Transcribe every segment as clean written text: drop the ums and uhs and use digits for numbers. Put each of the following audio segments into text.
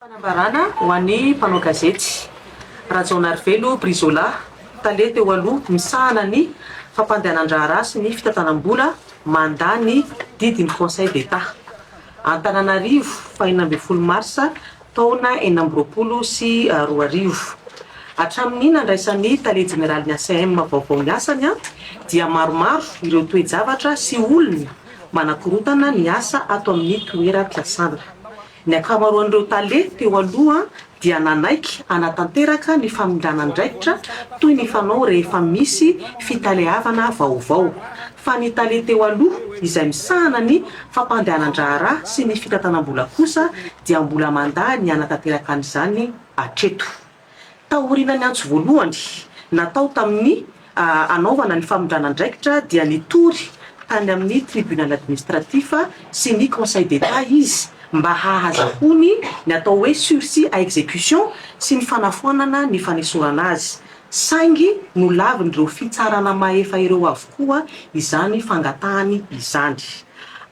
Fanambarana ho an'ny mpanao gazety Rajaonarivelo Brizola tale teo aloha misahana ny fampandehanan-draharaha sy ny fitantanam-bola mandany didiny Conseil d'État Antananarivo 20 Marsa taona 2024. Hatramin'ny nandraisan'ny tale jeneraly ACM vaovao ny asany dia maromaro ireo toe-javatra sy olona manakorotana ny asa ato amin'ny toeram-piasana. Ny ankamaroan'ireo tale teo aloha dia nanaiky anatanteraka ny famindranan-draikitra toy ny fanao rehefa misy fitalehavana vaovao. Fa ny tale teo aloha izay misahana ny fampandehanan-draharaha sy ny fitantanam-bola kosa dia mbola mandahy ny anatanteraka an'izany hatreto. Taoriana ny antso voalohany natao tamin'ny anaovana ny famindranan-draikitra dia nitory tany amin'ny tribunal administratif sy ny Conseil d'État izy mba hahazahony ny atao hoe sursis à exécution sy ny fanafoanana ny fanesorana azy. Saingy no lavin'ireo fitsarana maefa ireo avokoa izany fangatahany izany.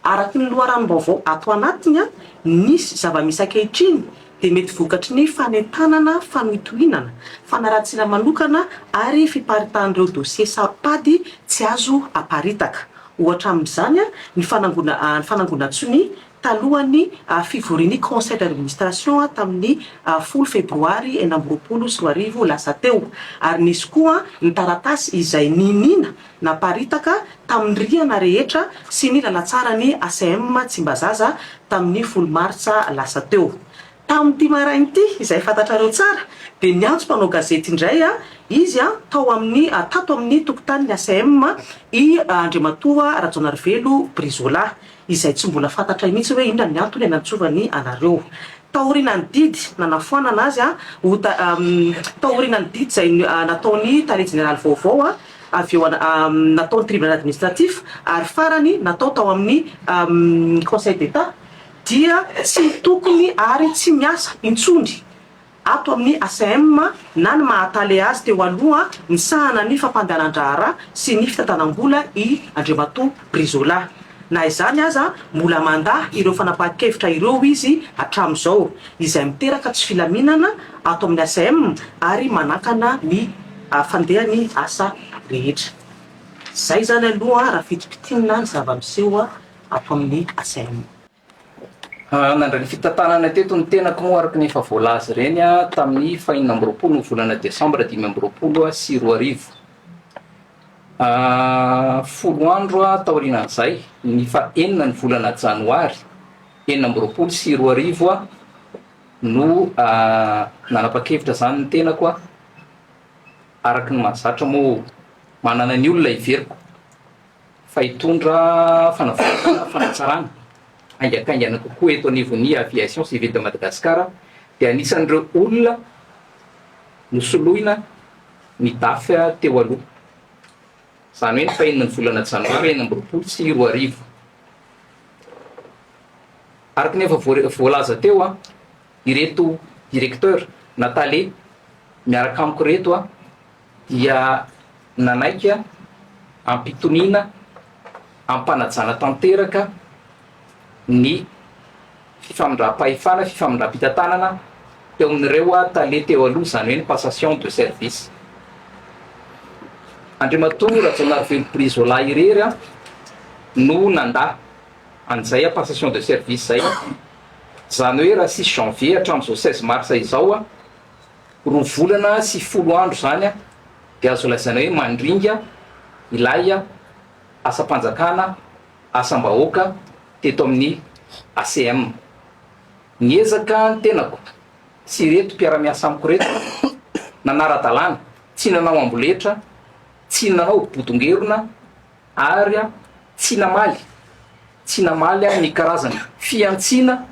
Araky ny loharanom-baovao ato anatiny nisy zava-misy ankehitriny dia mety vokatry ny fanentanana, fanohitohinana, fanaratsiana manokana ary fiparitahan'ireo dossier sapady tsy azo aparitaka. Ohatra amin'izany ny fanangonantsony talohan'ny fivorian'ny conseil d'administration tamin'ny 10 febroary 2024 lasa teo. Ary nisy koa ny taratasy izay ninina naparitaka tamin'ny rihana rehetra sy ny lalatsarany ACM Tsimbazaza tamin'ny 10 Marsa lasa teo. Tamin'ity marain'ity izay fantatrareo tsara dia niantso mpanao gazety indray izy tato amin'ny tokotanin'ny ACM i Andriamatoa Rajaonarivelo Brizola izay tsy mbola fantatra mihitsy hoe inona ny antony nantsovany anareo. Taoriana ny didy nanafoanana azy taoriana ny didy izay nataony tale jeneraly vaovao avy eo nataony tribunal administratif ary farany natao tao amin'ny Conseil d'État dia tsy tokony ary tsy miasa intsony ato amin'ny ACM na ny mahatale azy teo aloha misahana ny fampandehanan-draharaha sy ny fitantanam-bola i Andriamatoa Brizola. Na izany aza mbola mandahy ireo fanapahan-kevitra ireo izy hatramin'izao izay miteraka tsy filaminana ato amin'ny ACM ary manakana ny fandehany asa rehetra. Zay zany aloha raha fitipitiana ny zava-miseho ato amin'ny ACM. Nandray ny fitantanana teto ny tenako moa araky ny efa voalaza ireny tamin'ny 20 volana Desambra 2024. Folo andro taorianan'izay ny enina ny volana Janoary 2024 no nanapa-kevitra zany ny tenako araky ny mahazatra moa manana ny olona iveriko fa hitondra fanatsarana aingakaingana kokoa eto anivon'ny aviation civile de Madagascar dia anisan'ireo olona nosoloina ny dafy teo aloha. Zany hoe ny 9 volana Janoary 2024. Araky ny efa voalaza teo ireto directeur Natale miaraka amiko reto dia nanaiky ampitoniana ampanajana tanteraka ny fifamindram-pahefana fifamindram-pitantanana teo amin'ireo tale teo aloha, zany hoe ny passation de service. Andriamatoa Rajaonarivelo Brizola irery no nanda an'izay passation de service zay, zany hoe raha 6 janvier hatramin'izao 16 Marsa izao 2 volana sy 10 andro zany dia azo lazaina hoe mandringa ilay asam-panjakana asam-bahoaka teto amin'ny ACM. Niezaka ny tenako sy reto mpiara-miasa amiko reto nanara-dalàna, tsy nanao amboletra, tsy nanao botongerona ary tsy namaly ny karazany fiantsina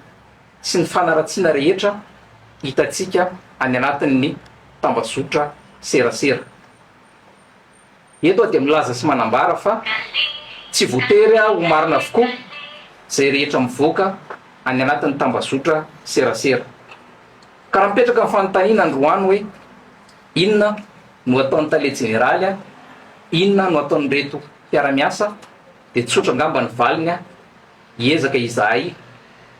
sy ny fanaratsiana rehetra hitatsika any anatin'ny tambazotra serasera. Eto dia milaza sy manambara fa tsy voatery ho marina avokoa zay rehetra mivoaka any anatin'ny tambazotra serasera. Ka mipetraka amin'ny fanontaniana androany hoe inona no ataon'ny tale jeneraly, inona no ataon'ny reto mpiara-miasa, dia tsotra angamba ny valiny hiezaka izahay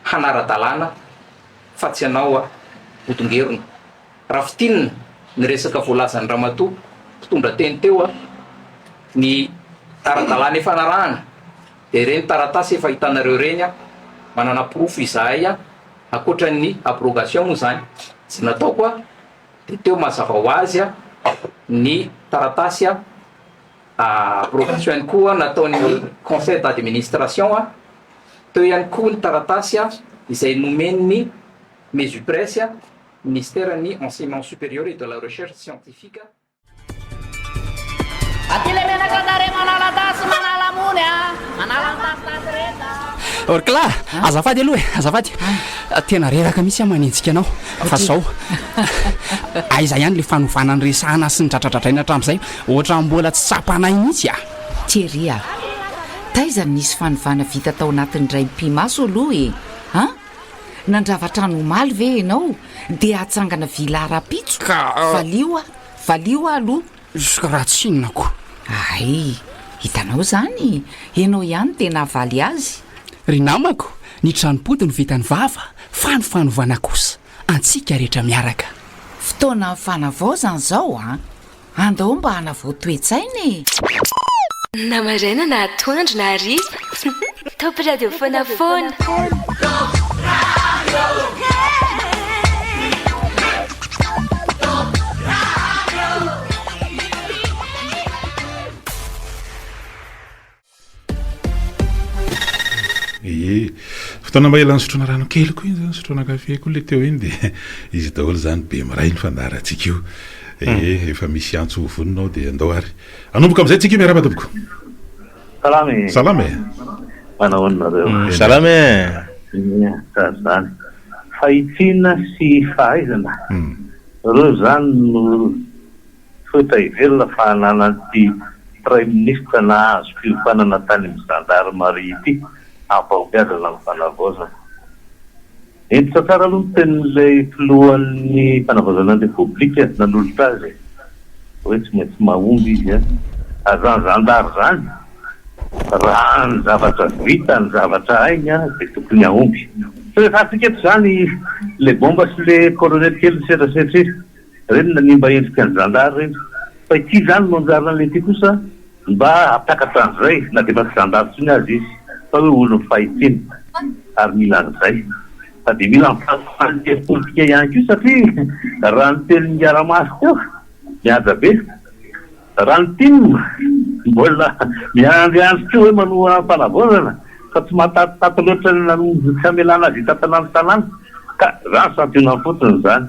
hanara-dalàna fa tsy anao hotongerona raha fitinina ny resaka voalazan'ny ramatoa mpitondra teny teo a ny taradalàna efanarahana de reny taratasy efa hitanareo reny a manana profo izahay a akoatran'ny abrogation moa zany tsy nataoko a de teo mazava ho azy a ny taratasy a abrogation ihany koa nataon'ny conseil d'administration a teo ihany koa ny taratasy a izay nomen'ny mesupres a ministère ny enseignement supérieur et de la recherche scientifique. Orkla, azafady aloha e, azafady. Tena reraka mihitsy manintsika anao. Fa zao. Aiza ihany le fanovanany resahana sy ny tratratratraina hatramin'izay, ohatra mbola tsy sapanay mihitsy a. Teria. Taiza nisy fanovana vita tao anatin'ny ray mpimaso aloha e. Ha? Nandravatrano omaly ve ianao dia atsangana vilara-pitso valio aloha raha tsinonako. Ay, hitanao zany ianao ihany tena avaly azy. Ry namako, ny tranopody no vitany vava fa ny fanovana kosa antsika rehetra miaraka. Fotoana fanavaozana zao a andao mba hanavao toetsainy. Namaraina na atoandro na hariva Top Radio Fonafona. Fotoana mba elan'ny sotrona rano kely koa iny zany sotrona kafe koa le teo iny de izy daholo zany be miray ny fandarantsika io efa misy antso voninao de andao ary anomboka am'izay tsika io miaraba tompoko salama e manaonareo salama zany fahitsina sy fahaizana reo zany no fotra ivelona fahanananty prime ministre na azo fiofanana tany amin'ny gendarmerie ity ampaompiazana amin'ny fanavaozana entitra tsara aloha ny tenin'ilay filohan'ny fanavaozana ny republika nanolotra azy hoe tsy maintsy mahomby izy a azany zandary zany raha ny zavatra vita ny zavatra ainy a de tokony ahomby fa rehefa atsika eto zany le bomba sy le colonel kely nysetrasetra izy reny nanimba endrika ny zandary reny fa ity zany no anjarana le ty kosa mba apakatra an'izay na de masy zandary tsony azy izy fa hoe olo fahitsina ary mila an'izay fa de mila mifafanty politika ihany ko satria raha ny teny miaramaso koa mihaja be raha ny tinina mbola miandriandro koa hoe manoa fanavaozana fa tsy mahatatotato loatra tsy amelana azy hitantanany tanàna ka zany santionany fotsiny zany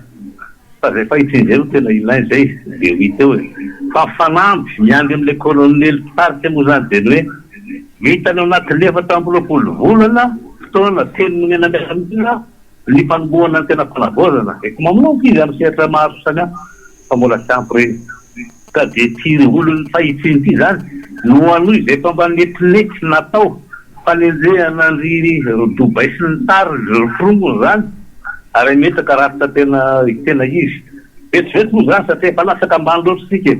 fa zay fahitsiny zay no tena ilainy zay de hita hoe fa fanamby miandy am'le colonel party moa zany de ny hoe vitany anatin'ny efatra amby roapolo volana fotoana telo nomena miaramina ny mpanombohana ny tena fanavaozana eko mamonoky izy amin'ny sehatra maro samihafa fa mbola tsy ampy reny ka de tiry olo ny fahitsiny ity zany no anoho izay fa mba netinety natao fanenjehana ny dobay sy ny tary frongony zany ary mety karafitra tena izy vetsivetsy moa zany satria efa lasaka ambany loatra sika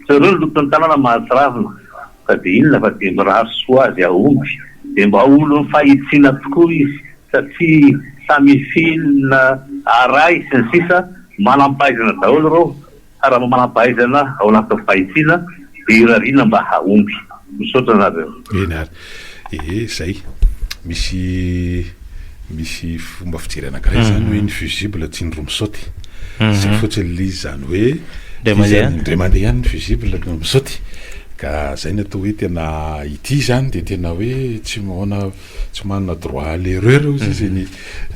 so reo ny loton'ny tanàna mahatsiravina fa de inona fa de miraha soa azy ahomby de mba olo ny fahitsina tokoa izy satria samy filina aray sy ny sisa manampahaizana daholo reo ary manampahaizana ao anatin'ny fahitsina de irarina mba ahomby misaotra anareo eny ary zay misy fomba fijery anankiray zany hoe ny fusible tsy ny roa misaoty zay fotsiny le izy zany hoe ndray mandeha ihany ny fusible no misaoty ka zay ny atao hoe tena ity zany de tena hoe tsy manana droit à l'erreur ozy izy ny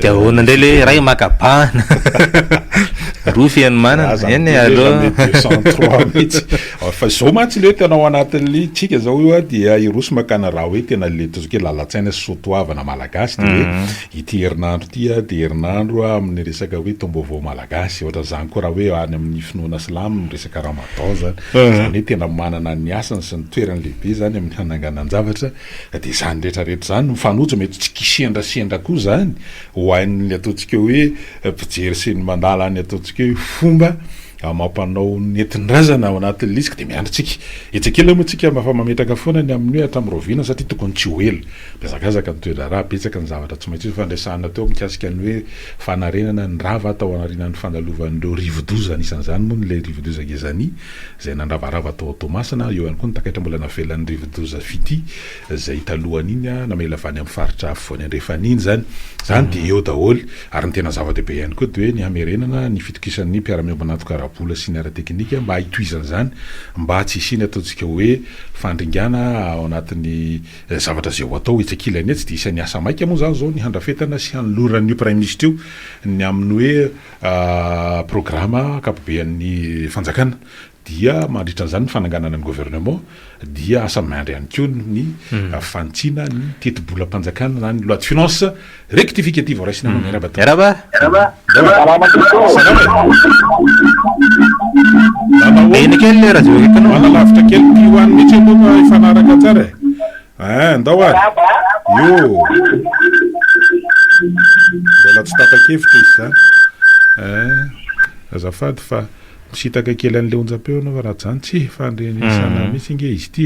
de ahoana indray le ray makabahana roa fiany manana eny aloha 203 mihitsy fa zao mantsy le hoe tena ao anatin'le tsika zao io a dia irosy makana raha hoe tena le tozoke lalatsaina sy sotoavana malagasy de hoe ity herinandro ty a de herinandro a amin'ny resaka hoe tombaovao malagasy ohatra zany koa raha hoe any amin'ny finoana silamo ny resaka ramadan zany zany hoe tena manana ny asany sy ny toerany lehibe zany amin'ny hananganan-javatra de zany rehetrarehetra zany mifanojo mety tsy kisendrasendra koa zany ho ain'ny ataontsika hoe mpijery sy ny mandala ny ataontsika ataontsika hoe fomba mampanao nentin-drazana ao anatin'ny lisika dia miandratsika etsakela moa tsika mafa mametraka foana ny amin'ny hoe hatramin'ny roviana satria tokony tsy ho elo bezakazaka ny toera raha betsaka ny zavatra tsy maintsy fandraisana teo mikasika ny hoe fanarenana ny rava atao anarinan'ny fandalovan'ireo rivodoza anisan'izany moa n'ilay rivodoza gezani izay nandravarava tao Tomasina eo ihany koa ny takaitra mbola navelan'ny rivodoza fity izay talohany iny a namela avany amin'ny faritra afovoany andrefan'iny zany dia eo daholo ary ny tena zava-dehibe ihany koa dia hoe ny hamerenana ny fitokisan'ny mpiara-miomba anato-karabola sy ny ara-teknika mba hitoizana zany mba tsy isiny ataontsika hoe fandringana ao anatin'ny zavatra zay ho atao etsakilany tsy dia isan'ny asa maika moa zany zao ny handrafetana sy hanoloran'ny prime ministre io ny amin'ny hoe programa akapobean'ny fanjakana dia mandritran'izany ny fananganana ny gouvernement dia asa mandry ihany koa ny fantsina ny teti-bolam-panjakana na ny loi de finance rectificative raisina manalavitra kely hoany mihitsy aloha ifanaraka tsara ndao ary io mbola tsy tapa-kevitra izy zany azafady fa misitaka kely an'le onjam-peo anao raha zany tsy fandrenesana mihitsy inge izy ty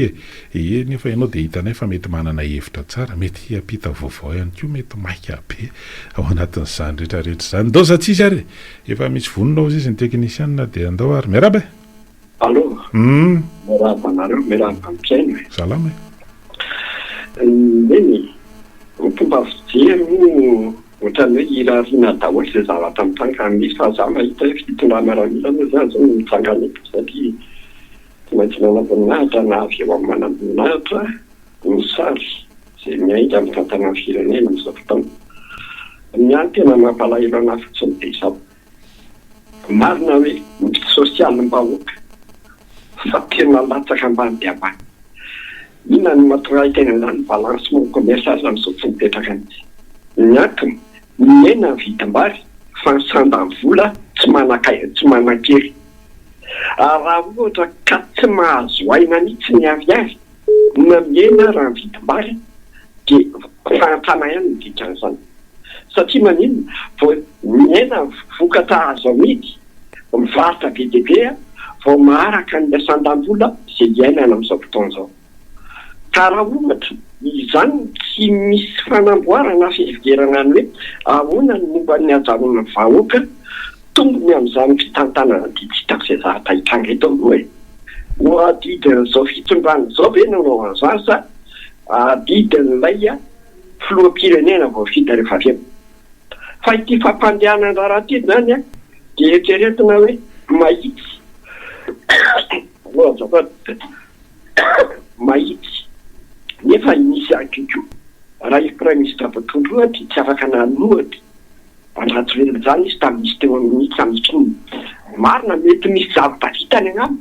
nefa ianao dia hitanay fa mety manana hevitra tsara mety apita vaovao ihany koa mety maika be ao anatin'izany rehetrarehetra zany ndao za tsisy ary efa misy vononao izy ny teknisianina dia andao ary miaraba allo miarabanareo miaraba ampiaino salama eny fomba fijery ohatrany hoe irarina daholo izay zavatra mitanga misy fa za mahita hoe fitondrana ramila moa zany zao mitsangana eto satria tsy maintsy manam-boninahitra na avy eo amin'ny manam-boninahitra ny sary izay miainga amin'ny tantana firenena amin'izao fotoana ny any tena mampalahelo anahy fotsiny dia izao marina hoe sosialim-bahoaka fa tena latsaka ambany dia ambany inona ny matonga tena zany balancement commercial amin'izao tsy mipetraka an'izy ny antony miaina ny vitam-bary fa ny sandanvola tsy manan-kery raha ohatra ka tsy mahazo aina mihitsy ny avy avy na miaina raha ny vitam-bary dia fahantana ihany ny dikan'izany satria manino vao miaina vokatra azo amidy mivarotra be dia be vao maharaka ny sandanvola izay iainana amin'izao fotoana izao ka raha ohatra izany tsy misy fanamboarana fiheverana ny hoe ahoana ny momba ny ajanona vahoaka tombony amin'izany fitantanana diditako izay zavatra hitanga eto hoe oadidin'izao fitondrana izao ve nanao an'izany sa adidin'ilay filoham-pirenena vao vita rehefa avy eo fa ity fampandehanana raha ty zany dia eritreretina hoe mahitsy mahitsy nefa misy akiko raha izy prime ministre Batondro ohatra tsy afaka nanohatra andratsovela zany izy tamin'izy teo amin'ny samitsiny marina mety misy zavatra vitany agnamo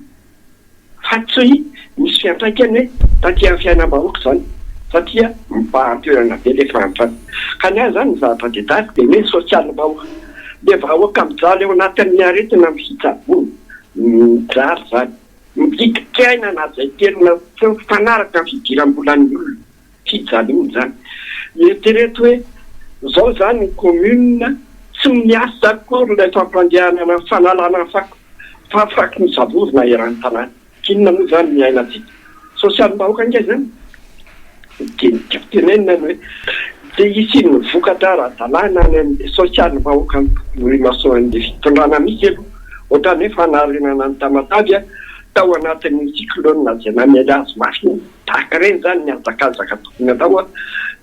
fa tsy misy fiantraikany hoe taty amin'ny fiainam-bahoaka zany satria mipahantoerana be le fanfany ka ny azy zany ny zavatra detary dia hoe sosialim-bahoaka dia vahoaka mijaly eo anatin'ny aretina mifitsabony mijary zany mitikikaina na zay terina fanaraka ny fidiram-bolan'ny olona fijaly iny zany eritrereto hoe zao zany ny commune tsy miasa akory ilay fampandehanana fanalana fafaky ny zavozona eran'ny tanàna kinona moa zany miaina tsika sosialim-bahoaka ingay zany tenenina hoe dia isiny vokatra ara-dalàna ny sosialim-bahoaka rimasoan'le fitondrana misy elo ohatrany hoe fanarenana ny tamatavy tao anatin'ny cyclone zay namely azy masina tahaka ireny zany ny azakazaka tokony atao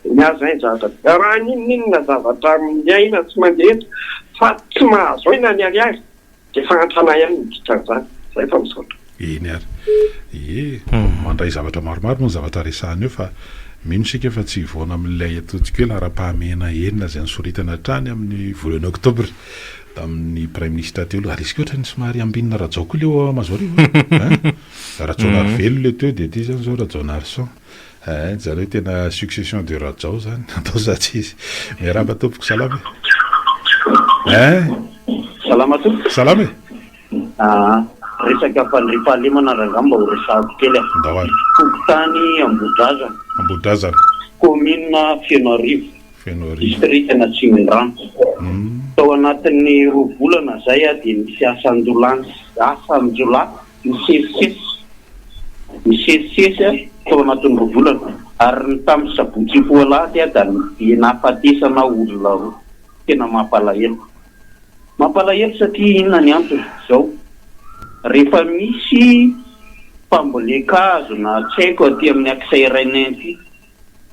ny azainy zavatra raha ninona zavatra miaina tsy mandeha eto fa tsy mahazo aina ny ariary dia fanantana ihany miditran'izany zay fa misaotra eny ary mandray zavatra maromaro moa ny zavatra resahana eo fa mino sika fa tsy voana amin'ilay ataontsika hoe lara-pahamehana enina zay nysoritana hatrany amin'ny volany oktobra tamin'ny prime ministre teo aloha ary izy ohatra ny somary ambinina rajaoko leo mazoarivo rajaonary velo le teo dia ty zany zao rajaonary son zareo tena succession de rajao zany atao za tsy izy miaraba tompoko salama salama tompoko salama resaka fandriampahalemana rangamba ho resahako kely ndao ary tokotany Ambodrazana commune Fenoarivo district na Tsimindran tao anatin'ny roa volana zay a dia misy asanjolahy misesisesy a tao anatin'ny roa volana ary ny tamin'ny sabotsy foalaty a da dia nafatesana olona tena mampalahelo satria inona ny antony zao rehefa misy fambolekazo na tsy haiko aty amin'ny akisairanay ty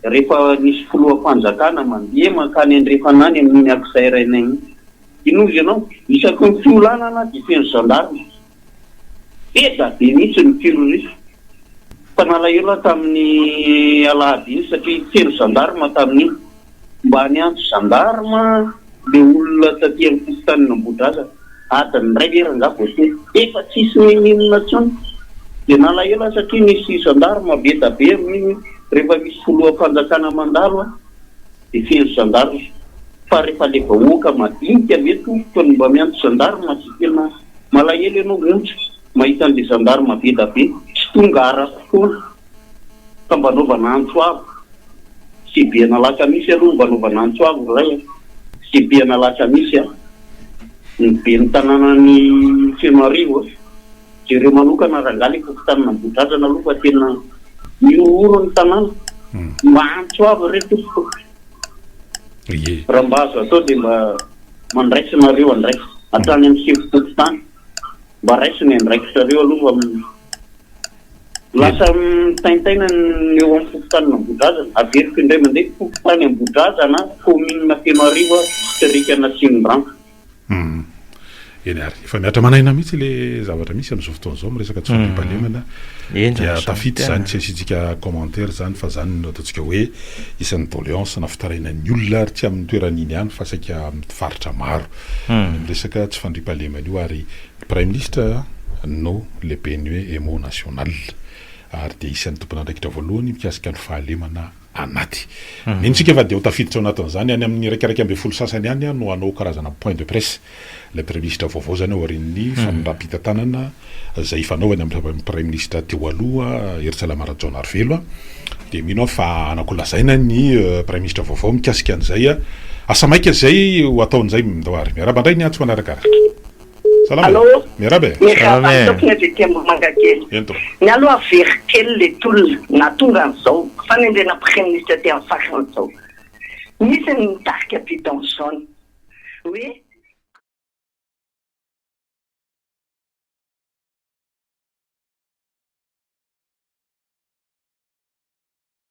rehefa nisy filoham-panjakana mandeha makany andrefanany amin'ny akisairanay inozy ianao isaky ny fiolanana dia feno gendarme da be mihitsy ny terroriste fa nalahelo tamin'ny alahady satria feno gendarme tamin'iny mba niantso gendarme le olona taty amin'ny fokotaniny Ambohidraza adiny ray lera nga voatery efa tsisy ninona tsony dia nalahelo satria nisy gendarme be da be amin'iny rehefa misy filoham-panjakana mandalo a dia feno gendarme fa rehefa le vahoaka madinika mety tony mba miantso gendarme tsy tena malahelo ianao montsy mahita an'le gendarme be da be tsy tonga ara-potoana fa mba naovana antsoavo sy biana lasa misy aloha mba naovana antsoavo ray sy biana lasa misy a ny be ny tanànany Fianararivo jereo manokana rangaly fokotanina Ambohidraza aloha fa tena mioro ny tanàna maantsoavo reto raha mba azo atao dia mba mandraisinareo andraiky hatrany amin'ny sivy-pokotany mba raisiny andraikisareo aloha lasa mitaintaina ny eo amin'ny fokotanina Ambohidraza averiko indray mandeha fokotany Ambohidraza na commune Fianararivo distrikana Tsimibranka eny ary efa miatra manaina mihitsy le zavatra misy amin'izao fotoana zao miresaka tsy fandriam-pahalemana dia tafity zany tsy asiantsika commentaire zany fa zany no ataontsika hoe isan'ny doléance na fitarainan'ny olona ary tsy amin'ny toeran'iny ihany fa saika amin'ny faritra maro miresaka tsy fandriam-pahalemana io ary prime ministre no lehiben'ny hoe émo national ary dia isan'ny tompon'andraikitra voalohany mikasika ny fahalemana anaty nintsika fa dia ho tafiditra ao anatin'izany any amin'ny raikaraika amby folo sasany ihany no hanao karazana point de presse le premier ministre vaovao zany ao aorian'ny famindrampita-tanana zay fanaovany amin'ny premier ministre teo aloha Eritsalamara Rajoelina dia mino fa anakolazaina ny premier ministre vaovao mikasika an'izay asa maika zay ho ataon'izay mindoary miaraba indray ny antso manaraka Allô? Miarabe. Tokony avy mangakely. Ny aloha very kely le tolona na tonga an'izao fanendrena premier ministre ty amin'ny farany zao misy ny mitarika bidon jaune hoe